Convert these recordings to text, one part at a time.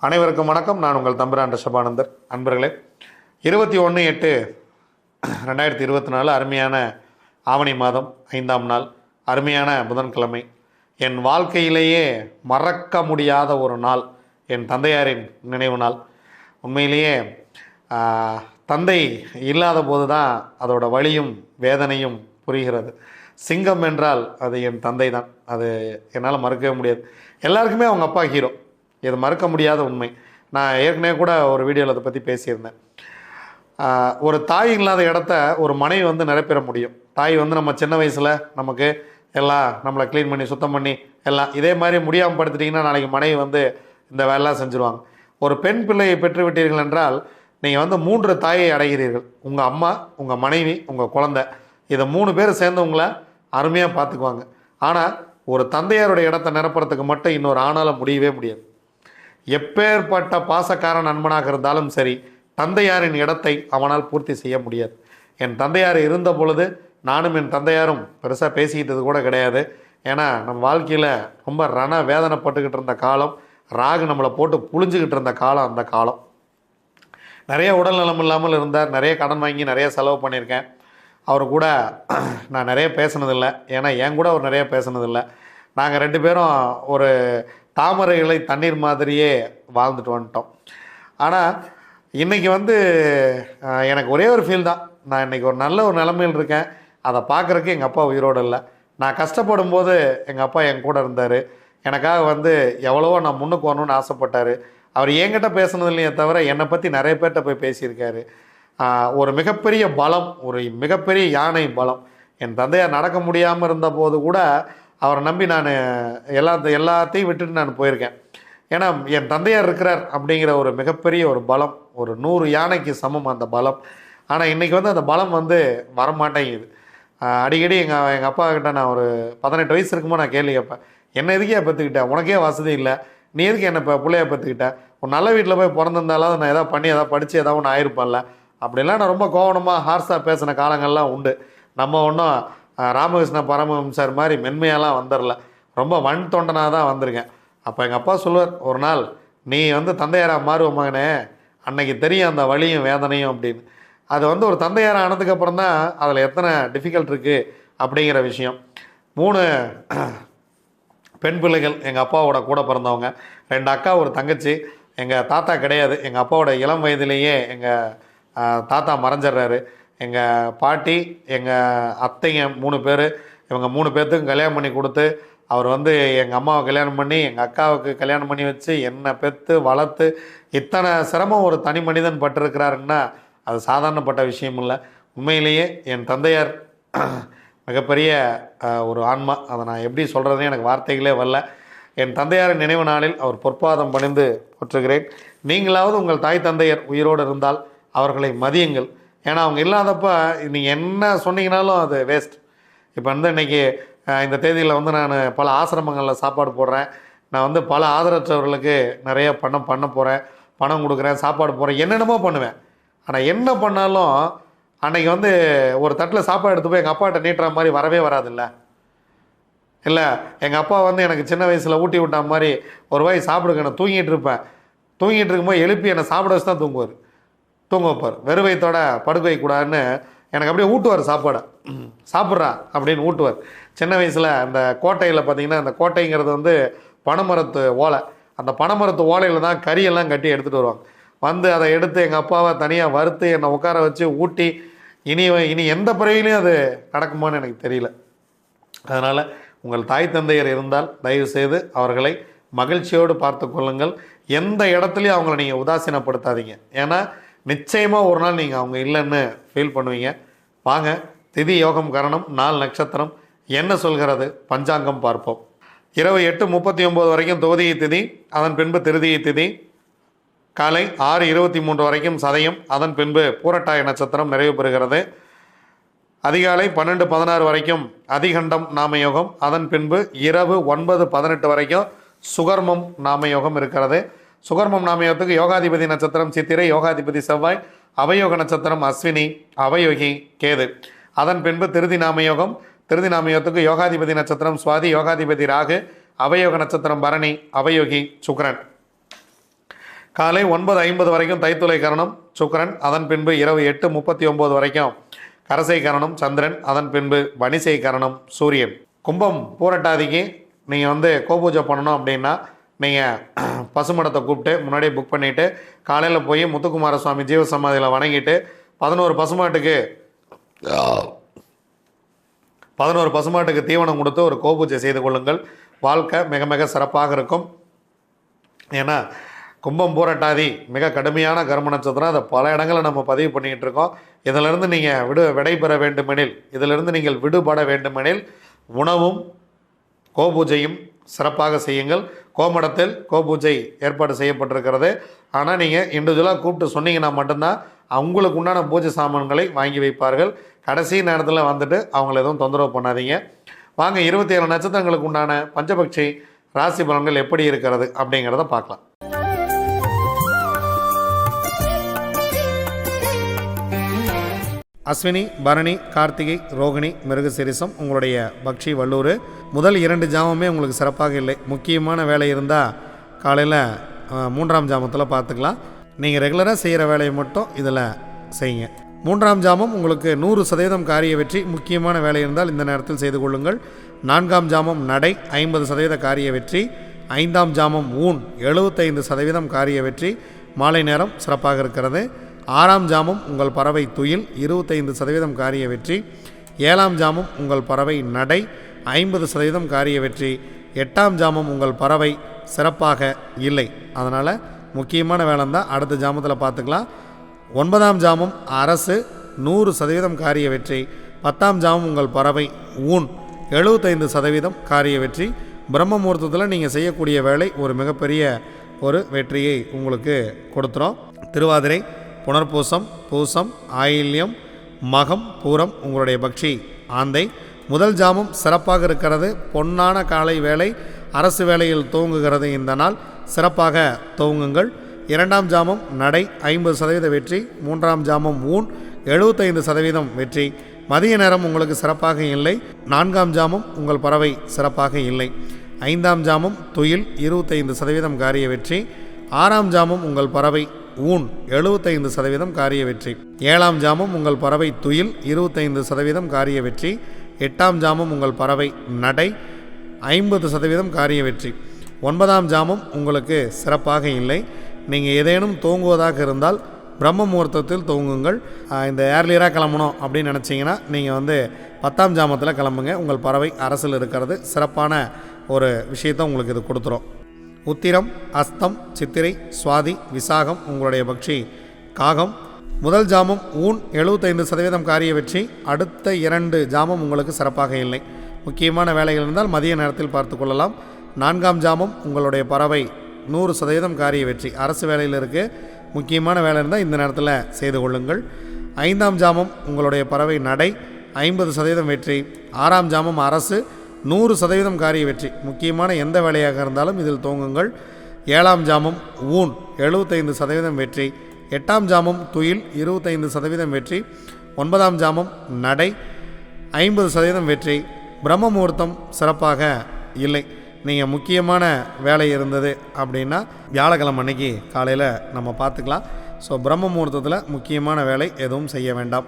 அனைவருக்கும் வணக்கம். நான் உங்கள் தம்பிரான் ரிஷபானந்தர். அன்பர்களே, 21/8/2024 அருமையான ஆவணி மாதம் 5ஆம் நாள், அருமையான புதன்கிழமை. என் வாழ்க்கையிலேயே மறக்க முடியாத ஒரு நாள் என் தந்தையாரின் நினைவு நாள். உண்மையிலேயே தந்தை இல்லாத போது தான் அதோட வலியும் வேதனையும் புரிகிறது. சிங்கம் என்றால் அது என் தந்தை தான். அது என்னால் மறக்கவே முடியாது. எல்லாருக்குமே அவங்க அப்பா ஹீரோ. இது மறக்க முடியாத உண்மை. நான் ஏற்கனவே கூட ஒரு வீடியோவில் அதை பற்றி பேசியிருந்தேன். ஒரு தாய் இல்லாத இடத்த ஒரு மனைவி வந்து நிரப்பிட முடியும். தாய் வந்து நம்ம சின்ன வயசில் நமக்கு எல்லாம் நம்மளை க்ளீன் பண்ணி சுத்தம் பண்ணி எல்லாம் இதே மாதிரி முடியாமல் படுத்துட்டிங்கன்னா நாளைக்கு மனைவி வந்து இந்த வேலைலாம் செஞ்சுருவாங்க. ஒரு பெண் பிள்ளையை பெற்றுவிட்டீர்கள் என்றால் நீங்கள் வந்து 3 தாயை அடைகிறீர்கள். உங்கள் அம்மா, உங்கள் மனைவி, உங்கள் குழந்தை. இதை 3 பேர் சேர்ந்து உங்களை அருமையாக பார்த்துக்குவாங்க. ஆனால் ஒரு தந்தையாருடைய இடத்த நிரப்புறதுக்கு மட்டும் இன்னொரு ஆணால் முடியவே முடியாது. எப்பேற்பட்ட பாசக்கார நண்பனாக இருந்தாலும் சரி, தந்தையாரின் இடத்தை அவனால் பூர்த்தி செய்ய முடியாது. என் தந்தையார் இருந்த பொழுது நானும் என் தந்தையாரும் பெருசாக பேசிக்கிட்டது கூட கிடையாது. ஏன்னா நம்ம வாழ்க்கையில் ரொம்ப வேதனைப்பட்டுக்கிட்டு இருந்த காலம், ராகு நம்மளை போட்டு புழிஞ்சிக்கிட்டு இருந்த காலம் அந்த காலம். நிறைய உடல் நலம் இல்லாமல் இருந்தார். நிறைய கடன் வாங்கி நிறைய செலவு பண்ணியிருக்கேன். அவர் கூட நான் நிறைய பேசினதில்லை. ஏன்னா என் கூட அவர் நிறைய பேசினதில்லை. நாங்கள் 2 பேரும் ஒரு தாமரை இலை தண்ணீர் மாதிரியே வாழ்ந்துட்டு வந்துட்டோம். ஆனால் இன்றைக்கி வந்து எனக்கு ஒரே ஒரு ஃபீல் தான். நான் இன்றைக்கி ஒரு நல்ல ஒரு நிலைமையில் இருக்கேன். அதை பார்க்குறக்கு எங்கள் அப்பா உயிரோடு இல்லை. நான் கஷ்டப்படும் போது எங்கள் அப்பா என் கூட இருந்தார். எனக்காக வந்து எவ்வளவோ நான் முன்னுக்கு வரணும்னு ஆசைப்பட்டார். அவர் என்கிட்ட பேசுனது இல்லையே தவிர என்னை பற்றி நிறைய பேர்கிட்ட போய் பேசியிருக்காரு. ஒரு மிகப்பெரிய பலம், ஒரு மிகப்பெரிய யானை பலம். என் தந்தையார் நடக்க முடியாமல் இருந்தபோது கூட அவரை நம்பி நான் எல்லாத்தையும் விட்டுட்டு நான் போயிருக்கேன். ஏன்னா என் தந்தையார் இருக்கிறார் அப்படிங்கிற ஒரு மிகப்பெரிய ஒரு பலம், ஒரு 100 யானைக்கு சமம் அந்த பலம். ஆனால் இன்றைக்கி வந்து அந்த பலம் வந்து வரமாட்டேங்குது. அடிக்கடி எங்கள் அப்பா கிட்ட நான் ஒரு 18 வயசு இருக்கும்போது நான் கேள்வி கேட்பேன். என்ன எதுக்கே பெற்றுக்கிட்டேன்? உனக்கே வசதி இல்லை, நீ எதுக்கு என்னை இப்போ பிள்ளைய பெற்றுக்கிட்டேன்? ஒரு நல்ல வீட்டில் போய் பிறந்திருந்தாலும் நான் எதாவது பண்ணி எதாவது படித்து எதாவது ஒன்று ஆயிருப்பேன்ல. அப்படிலாம் நான் ரொம்ப கோவணமாக ஹார்ஸாக பேசின காலங்கள்லாம் உண்டு. நம்ம ஒன்றும் ராமகிருஷ்ண பரமஹம்சர் மாதிரி மென்மையாலாம் வந்துடல. ரொம்ப வன் தொண்டனாக தான் வந்திருக்கேன். அப்போ எங்கள் அப்பா சொல்லுவார், ஒரு நாள் நீ வந்து தந்தையாராக மாறுவ மகனே, அன்னைக்கு தெரியும் அந்த வலியும் வேதனையும் அப்படின்னு. அது வந்து ஒரு தந்தையாராக ஆனதுக்கப்புறம் தான் அதில் எத்தனை டிஃபிகல்ட் இருக்குது அப்படிங்கிற விஷயம். 3 பெண் பிள்ளைகள் எங்கள் அப்பாவோட கூட பிறந்தவங்க. 2 அக்கா, ஒரு தங்கச்சி. எங்கள் தாத்தா கிடையாது. எங்கள் அப்பாவோட இளம் வயதிலேயே எங்கள் தாத்தா மறைஞ்சிட்றாரு. எங்கள் பாட்டி, எங்கள் அத்தைங்க 3 பேர். இவங்க 3 பேர்த்துக்கும் கல்யாணம் பண்ணி கொடுத்து, அவர் வந்து எங்கள் அம்மாவை கல்யாணம் பண்ணி எங்கள் அக்காவுக்கு கல்யாணம் பண்ணி வச்சு என்னை பெற்று வளர்த்து இத்தனை சிரமம் ஒரு தனி மனிதன் பட்டிருக்கிறாருன்னா அது சாதாரணப்பட்ட விஷயம் இல்லை. உண்மையிலேயே என் தந்தையார் மிகப்பெரிய ஒரு ஆன்மா. அதை நான் எப்படி சொல்கிறதுனே எனக்கு வார்த்தைகளே வரல. என் தந்தையாரின் நினைவு நாளில் அவர் பொற்பாதம் பணிந்து போற்றுகிறேன். நீங்களாவது உங்கள் தாய் தந்தையர் உயிரோடு இருந்தால் அவர்களை மதியுங்கள். ஏன்னா அவங்க இல்லாதப்போ நீங்கள் என்ன சொன்னீங்கனாலும் அது வேஸ்ட். இப்போ வந்து இன்றைக்கி இந்த தேதியில் வந்து நான் பல ஆசிரமங்களில் சாப்பாடு போடுறேன். நான் வந்து பல ஆதரவற்றவர்களுக்கு நிறைய பண்ண போகிறேன். பணம் கொடுக்குறேன், சாப்பாடு போடுறேன், என்னென்னமோ பண்ணுவேன். ஆனால் என்ன பண்ணாலும் அன்றைக்கி வந்து ஒரு தட்டில் சாப்பாடு எடுத்து போய் எங்கள் அப்பாட்ட நீட்டுற மாதிரி வரவே வராதில்ல. இல்லை, எங்கள் அப்பா வந்து எனக்கு சின்ன வயசில் ஊட்டி விட்டா மாதிரி ஒரு வாய் சாப்பிடுங்க, நான் தூங்கிட்டு இருப்பேன். தூங்கிட்டு இருக்கும்போது எழுப்பி என்னை சாப்பிட வச்சு தான் தூங்க வைப்பார். வெறும் வயிற்றோட படுக்க வைக்கக்கூடாதுன்னு எனக்கு அப்படியே ஊட்டுவார். சாப்பாடை சாப்பிட்றா அப்படின்னு ஊட்டுவார். சின்ன வயசில் அந்த கோட்டையில் பார்த்திங்கன்னா, அந்த கோட்டைங்கிறது வந்து பனைமரத்து ஓலை. அந்த பனைமரத்து ஓலையில் தான் கறியெல்லாம் கட்டி எடுத்துகிட்டு வருவாங்க. வந்து அதை எடுத்து எங்கள் அப்பாவை தனியாக வறுத்து என்னை உட்கார வச்சு ஊட்டி, இனி எந்த பிறவிலையும் அது நடக்குமான்னு எனக்கு தெரியல. அதனால் உங்கள் தாய் தந்தையர் இருந்தால் தயவுசெய்து அவர்களை மகிழ்ச்சியோடு பார்த்து கொள்ளுங்கள். எந்த இடத்துலையும் அவங்கள நீங்கள் உதாசீனப்படுத்தாதீங்க. ஏன்னா நிச்சயமாக ஒரு நாள் நீங்கள் அவங்க இல்லைன்னு ஃபீல் பண்ணுவீங்க. வாங்க, திதி யோகம் கரணம், நாள் நட்சத்திரம் என்ன சொல்கிறது பஞ்சாங்கம் பார்ப்போம். இரவு 8:39 வரைக்கும் தோதியை திதி, அதன் பின்பு திருதியை திதி. காலை 6:23 வரைக்கும் சதயம், அதன் பின்பு பூரட்டாய நட்சத்திரம் நிறைவு பெறுகிறது. அதிகாலை 12:16 வரைக்கும் அதிகண்டம் நாமயோகம், அதன் பின்பு இரவு 9:18 வரைக்கும் சுகர்மம் நாமயோகம் இருக்கிறது. சுகர்மம் நாமயோகத்துக்கு யோகாதிபதி நட்சத்திரம் சித்திரை, யோகாதிபதி செவ்வாய், அவயோக நட்சத்திரம் அஸ்வினி, அவயோகி கேது. அதன் பின்பு திருதி நாமயோகம். திருதி நாமயோகத்துக்கு யோகாதிபதி நட்சத்திரம் சுவாதி, யோகாதிபதி ராகு, அவயோக நட்சத்திரம் பரணி, அவயோகி சுக்கிரன். காலை 9:50 வரைக்கும் தைத்துளை கரணம் சுக்கிரன், அதன் பின்பு இரவு 8:39 வரைக்கும் கரசை கரணம் சந்திரன், அதன் பின்பு வணிசை கரணம் சூரியன். கும்பம் பூரட்டாதிக்கு நீங்கள் கோபூஜை பண்ணணும் அப்படின்னா நீங்கள் பசுமடத்தை கூப்பிட்டு முன்னாடியே புக் பண்ணிவிட்டு காலையில் போய் முத்துக்குமார சுவாமி ஜீவசமாதியில் வணங்கிட்டு 11 பசுமாட்டுக்கு தீவனம் கொடுத்து ஒரு கோபூஜை செய்து கொள்ளுங்கள். வாழ்க்கை மிக மிக சிறப்பாக இருக்கும். ஏன்னா கும்பம் பூரட்டாதி மிக கடுமையான கர்ம நட்சத்திரம். அதை பல இடங்களில் நம்ம பதிவு பண்ணிக்கிட்டு இருக்கோம். இதிலிருந்து நீங்கள் விடைபெற வேண்டுமெனில், இதிலிருந்து நீங்கள் விடுபட வேண்டுமெனில் உணவும் கோபூஜையும் சிறப்பாக செய்யுங்கள். கோமடத்தில் கோபூஜை ஏற்பாடு செய்யப்பட்டிருக்கிறது. ஆனால் நீங்கள் இண்டிவிஜுவலாக கூப்பிட்டு சொன்னீங்கன்னா மட்டும்தான் அவங்களுக்கு உண்டான பூஜை சாமான்களை வாங்கி வைப்பார்கள். கடைசி நேரத்தில் அவங்கள எதுவும் தொந்தரவு பண்ணாதீங்க. வாங்க 27 நட்சத்திரங்களுக்கு உண்டான பஞ்சபக்ஷி ராசி பலன்கள் எப்படி இருக்கிறது அப்படிங்கிறத பார்க்கலாம். அஸ்வினி, பரணி, கார்த்திகை, ரோகிணி, மிருகசீரிசம் உங்களுடைய பக்ஷி வல்லூர். முதல் 2 ஜாமமே உங்களுக்கு சிறப்பாக இல்லை. முக்கியமான வேலை இருந்தால் காலையில் 3ஆம் ஜாமத்தில் பார்த்துக்கலாம். நீங்கள் ரெகுலராக செய்கிற வேலையை மட்டும் இதில் செய்யுங்க. 3ஆம் ஜாமம் உங்களுக்கு 100% காரிய வெற்றி. முக்கியமான வேலை இருந்தால் இந்த நேரத்தில் செய்து கொள்ளுங்கள். 4ஆம் ஜாமம் நடை 50% காரிய வெற்றி. 5ஆம் ஜாமம் ஊன் 75% காரிய வெற்றி. மாலை நேரம் சிறப்பாக இருக்கிறது. 6ஆம் ஜாமம் உங்கள் பறவை துயில் 25% காரிய வெற்றி. 7ஆம் ஜாமம் உங்கள் பறவை நடை 50% காரிய வெற்றி. 8ஆம் ஜாமம் உங்கள் பறவை சிறப்பாக இல்லை. அதனால் முக்கியமான வேலை தான் அடுத்த ஜாமத்தில் பார்த்துக்கலாம். 9ஆம் ஜாமம் அரசு 100% காரிய வெற்றி. 10ஆம் ஜாமம் உங்கள் பறவை ஊன் 75% காரிய வெற்றி. பிரம்ம முகூர்த்தத்தில் நீங்கள் செய்யக்கூடிய வேலை ஒரு மிகப்பெரிய ஒரு வெற்றியை உங்களுக்கு கொடுத்துரும். திருவாதிரை, புனர்பூசம், பூசம், ஆயில்யம், மகம், பூரம் உங்களுடைய பக்ஷி ஆந்தை. முதல் ஜாமம் சிறப்பாக இருக்கிறது. பொன்னான காலை வேலை அரசு வேலையில் துவங்குகிறது. இந்த நாள் சிறப்பாக துவங்குங்கள். 2ஆம் ஜாமம் நடை 50% வெற்றி. 3ஆம் ஜாமம் ஊன் 75% வெற்றி. மதிய நேரம் உங்களுக்கு சிறப்பாக இல்லை. 4ஆம் ஜாமம் உங்கள் பறவை சிறப்பாக இல்லை. 5ஆம் ஜாமம் துயில் 25% காரிய வெற்றி. 6ஆம் ஜாமம் உங்கள் பறவை ஊன் 75% காரிய வெற்றி. 7ஆம் ஜாமம் உங்கள் பறவை துயில் 25% காரிய வெற்றி. 8ஆம் ஜாமம் உங்கள் பறவை நடை 50% காரிய வெற்றி. 9ஆம் ஜாமம் உங்களுக்கு சிறப்பாக இல்லை. நீங்கள் ஏதேனும் தூங்குவதாக இருந்தால் பிரம்ம முகூர்த்தத்தில் தூங்குங்கள். இந்த ஏர்லியராக கிளம்பணும் அப்படின்னு நினச்சிங்கன்னா நீங்கள் 10ஆம் ஜாமத்தில் கிளம்புங்க. உங்கள் பறவை அரசில் இருக்கிறது சிறப்பான ஒரு விஷயத்தை உங்களுக்கு இது கொடுத்துரும். உத்திரம், அஸ்தம், சித்திரை, சுவாதி, விசாகம் உங்களுடைய பக்ஷி காகம். முதல் ஜாமம் ஊன் 75% காரிய வெற்றி. அடுத்த 2 ஜாமம் உங்களுக்கு சிறப்பாக இல்லை. முக்கியமான வேலைகள் இருந்தால் மதிய நேரத்தில் பார்த்து கொள்ளலாம். 4ஆம் ஜாமம் உங்களுடைய பறவை 100% காரிய வெற்றி. அரசு வேலையில் இருக்குது. முக்கியமான வேலை இருந்தால் இந்த நேரத்தில் செய்து கொள்ளுங்கள். 5ஆம் ஜாமம் உங்களுடைய பறவை நடை 50% வெற்றி. 6ஆம் ஜாமம் அரசு 100% காரிய வெற்றி. முக்கியமான எந்த வேலையாக இருந்தாலும் இதில் துவங்குங்கள். 7ஆம் ஜாமம் ஊன் 75% வெற்றி. 8ஆம் ஜாமம் துயில் 25% வெற்றி. 9ஆம் ஜாமம் நடை 50% வெற்றி. பிரம்ம முகூர்த்தம் சிறப்பாக இல்லை. நீங்கள் முக்கியமான வேலை இருந்தது அப்படின்னா வியாழக்கிழமை அன்னைக்கு காலையில் நம்ம பார்த்துக்கலாம். ஸோ பிரம்ம முகூர்த்தத்தில் முக்கியமான வேலை எதுவும் செய்ய வேண்டாம்.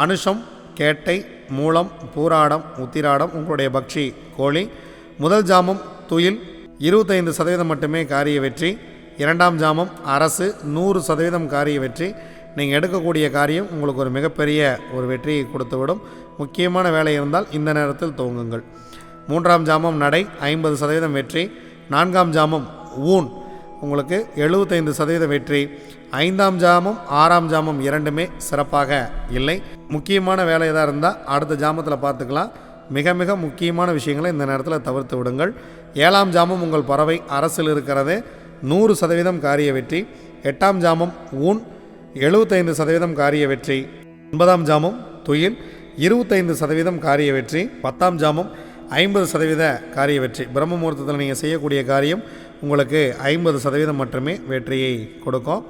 அனுஷம், கேட்டை, மூலம், பூராடம், உத்திராடம் உங்களுடைய பக்ஷி கோழி. முதல் ஜாமம் துயில் 25% மட்டுமே காரிய வெற்றி. 2ஆம் ஜாமம் அரசு 100% காரிய வெற்றி. நீங்கள் எடுக்கக்கூடிய காரியம் உங்களுக்கு ஒரு மிகப்பெரிய ஒரு வெற்றியை கொடுத்துவிடும். முக்கியமான வேலை இருந்தால் இந்த நேரத்தில் துவங்குங்கள். 3ஆம் ஜாமம் நடை 50% வெற்றி. 4ஆம் ஜாமம் ஊன் உங்களுக்கு 75% வெற்றி. 5ஆம் ஜாமம் 6ஆம் ஜாமம் இரண்டுமே சிறப்பாக இல்லை. முக்கியமான வேலை எதாக இருந்தால் அடுத்த ஜாமத்தில் பார்த்துக்கலாம். மிக மிக முக்கியமான விஷயங்களை இந்த நேரத்தில் தவிர்த்து விடுங்கள். 7ஆம் ஜாமம் உங்கள் பறவை அரசில் இருக்கிறது 100% காரிய வெற்றி. 8ஆம் ஜாமம் ஊன் 75% காரிய வெற்றி. 9ஆம் ஜாமம் துயில் 25% காரிய வெற்றி. 10ஆம் ஜாமம் 50% காரிய வெற்றி. பிரம்ம முகூர்த்தத்தில் நீங்கள் செய்யக்கூடிய காரியம் உங்களுக்கு 50% மட்டுமே வெற்றியை கொடுக்கும்.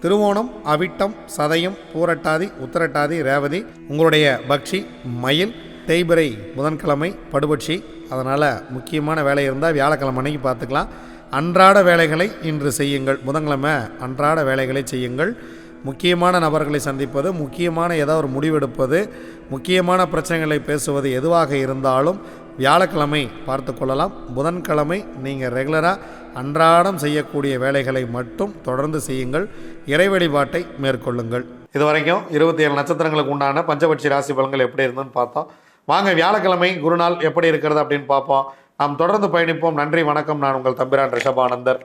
திருவோணம், அவிட்டம், சதயம், பூரட்டாதி, உத்திரட்டாதி, ரேவதி உங்களுடைய பக்ஷி மயில். தேய்பிறை புதன்கிழமை படுபட்சி. அதனால் முக்கியமான வேலை இருந்தால் வியாழக்கிழமை அன்னைக்கு பார்த்துக்கலாம். அன்றாட வேலைகளை இன்று செய்யுங்கள். புதன்கிழமை அன்றாட வேலைகளை செய்யுங்கள். முக்கியமான நபர்களை சந்திப்பது, முக்கியமான ஏதோ ஒரு முடிவெடுப்பது, முக்கியமான பிரச்சனைகளை பேசுவது எதுவாக இருந்தாலும் வியாழக்கிழமை பார்த்து கொள்ளலாம். புதன்கிழமை நீங்கள் ரெகுலராக அன்றாடம் செய்யக்கூடிய வேலைகளை மட்டும் தொடர்ந்து செய்யுங்கள். இறை வழிபாட்டை மேற்கொள்ளுங்கள். இது வரைக்கும் 27 நட்சத்திரங்களுக்கு உண்டான பஞ்சபட்சி ராசி பலன்கள் எப்படி இருந்துன்னு பார்த்தோம். வாங்க வியாழக்கிழமை குருநாள் எப்படி இருக்கிறது அப்படின்னு பார்ப்போம். நாம் தொடர்ந்து பயணிப்போம். நன்றி, வணக்கம். நான் உங்கள் தம்பிரான் ரிஷபானந்தர்.